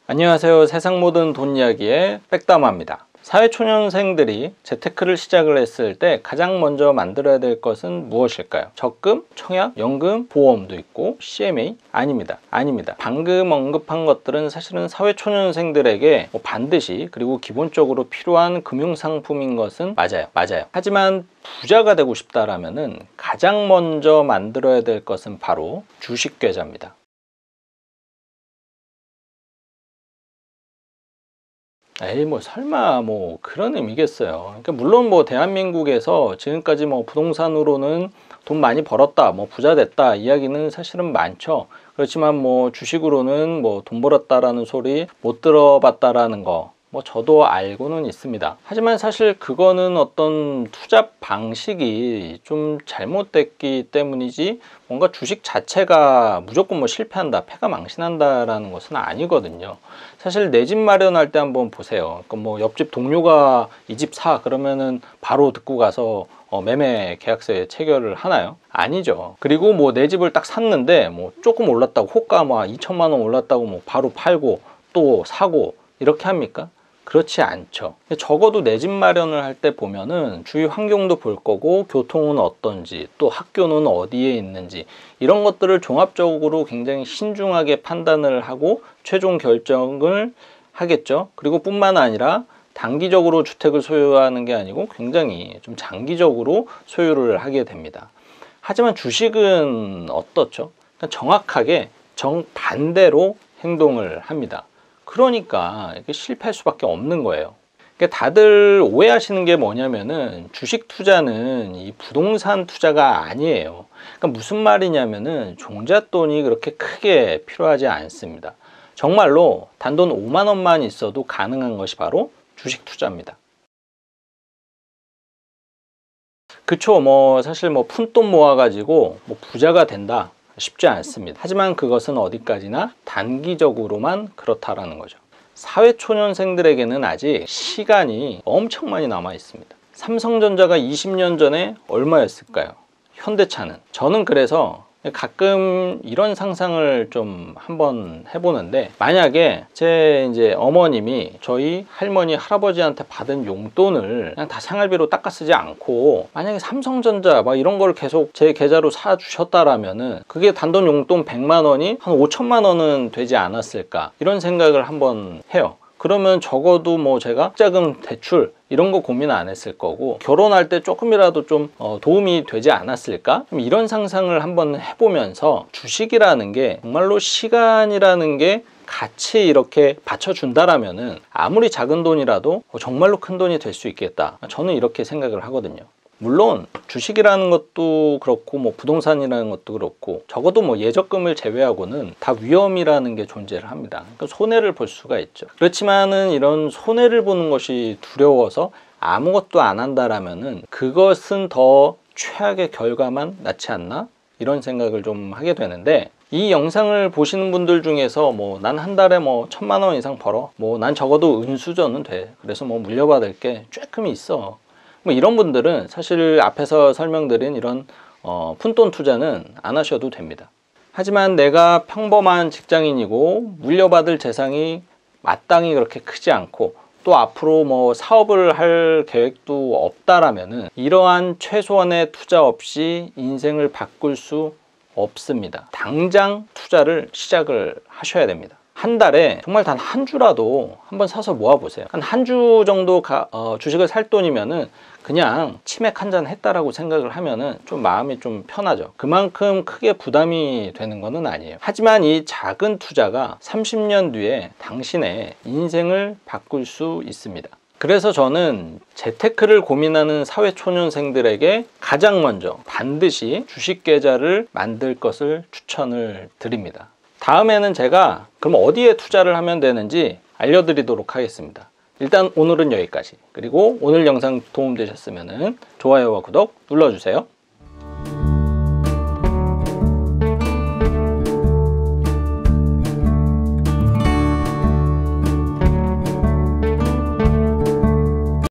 안녕하세요. 세상 모든 돈 이야기의 백담화입니다. 사회초년생들이 재테크를 시작을 했을 때 가장 먼저 만들어야 될 것은 무엇일까요? 적금, 청약, 연금, 보험도 있고 CMA? 아닙니다. 방금 언급한 것들은 사실은 사회초년생들에게 반드시 그리고 기본적으로 필요한 금융상품인 것은 맞아요. 하지만 부자가 되고 싶다라면은 가장 먼저 만들어야 될 것은 바로 주식계좌입니다. 에이 설마 그런 의미겠어요. 그러니까 물론 대한민국에서 지금까지 부동산으로는 돈 많이 벌었다, 부자 됐다 이야기는 사실은 많죠. 그렇지만 주식으로는 돈 벌었다라는 소리 못 들어봤다라는 거 저도 알고는 있습니다. 하지만 사실 그거는 어떤 투자 방식이 좀 잘못됐기 때문이지 뭔가 주식 자체가 무조건 실패한다, 패가망신한다라는 것은 아니거든요. 사실 내 집 마련할 때 한번 보세요. 그러니까 옆집 동료가 이 집 사 그러면은 바로 듣고 가서 매매 계약서에 체결을 하나요? 아니죠. 그리고 내 집을 딱 샀는데 조금 올랐다고 호가 2천만 원 올랐다고 바로 팔고 또 사고 이렇게 합니까? 그렇지 않죠. 적어도 내 집 마련을 할 때 보면은 주위 환경도 볼 거고 교통은 어떤지 또 학교는 어디에 있는지 이런 것들을 종합적으로 굉장히 신중하게 판단을 하고 최종 결정을 하겠죠. 그리고 뿐만 아니라 단기적으로 주택을 소유하는 게 아니고 굉장히 좀 장기적으로 소유를 하게 됩니다. 하지만 주식은 어떻죠? 정확하게 정반대로 행동을 합니다. 그러니까 이게 실패할 수밖에 없는 거예요. 다들 오해하시는 게 뭐냐면은 주식 투자는 이 부동산 투자가 아니에요. 그러니까 무슨 말이냐면은 종잣돈이 그렇게 크게 필요하지 않습니다. 정말로 단돈 5만 원만 있어도 가능한 것이 바로 주식 투자입니다. 그쵸. 사실 푼돈 모아가지고 부자가 된다. 쉽지 않습니다. 하지만 그것은 어디까지나 단기적으로만 그렇다라는 거죠. 사회초년생들에게는 아직 시간이 엄청 많이 남아 있습니다. 삼성전자가 20년 전에 얼마였을까요? 현대차는. 저는 그래서 가끔 이런 상상을 좀 한번 해보는데, 만약에 제 이제 어머님이 저희 할머니 할아버지한테 받은 용돈을 그냥 다 생활비로 닦아 쓰지 않고 만약에 삼성전자 이런 걸 계속 제 계좌로 사 주셨다라면은 그게 단돈 용돈 100만 원이 한 5천만 원은 되지 않았을까, 이런 생각을 한번 해요. 그러면 적어도 제가 자금 대출 이런 거 고민 안 했을 거고, 결혼할 때 조금이라도 좀 도움이 되지 않았을까? 이런 상상을 한번 해보면서 주식이라는 게 정말로 시간이라는 게 같이 이렇게 받쳐준다라면은 아무리 작은 돈이라도 정말로 큰 돈이 될 수 있겠다. 저는 이렇게 생각을 하거든요. 물론 주식이라는 것도 그렇고 부동산이라는 것도 그렇고 적어도 예적금을 제외하고는 다 위험이라는 게 존재를 합니다. 그러니까 손해를 볼 수가 있죠. 그렇지만은 이런 손해를 보는 것이 두려워서 아무것도 안 한다라면은 그것은 더 최악의 결과만 낳지 않나? 이런 생각을 좀 하게 되는데, 이 영상을 보시는 분들 중에서 난 한 달에 1,000만 원 이상 벌어, 난 적어도 은수저는 돼, 그래서 물려받을 게 조금 있어, 이런 분들은 사실 앞에서 설명드린 이런 푼돈 투자는 안 하셔도 됩니다. 하지만 내가 평범한 직장인이고 물려받을 재산이 마땅히 그렇게 크지 않고 또 앞으로 사업을 할 계획도 없다라면은 이러한 최소한의 투자 없이 인생을 바꿀 수 없습니다. 당장 투자를 시작을 하셔야 됩니다. 한 달에 정말 단 한 주라도 한번 사서 모아보세요. 한 주 정도 주식을 살 돈이면은 그냥 치맥 한 잔 했다라고 생각을 하면은 좀 마음이 좀 편하죠. 그만큼 크게 부담이 되는 거는 아니에요. 하지만 이 작은 투자가 30년 뒤에 당신의 인생을 바꿀 수 있습니다. 그래서 저는 재테크를 고민하는 사회초년생들에게 가장 먼저 반드시 주식 계좌를 만들 것을 추천을 드립니다. 다음에는 제가 그럼 어디에 투자를 하면 되는지 알려드리도록 하겠습니다. 일단 오늘은 여기까지. 그리고 오늘 영상 도움되셨으면 좋아요와 구독 눌러주세요.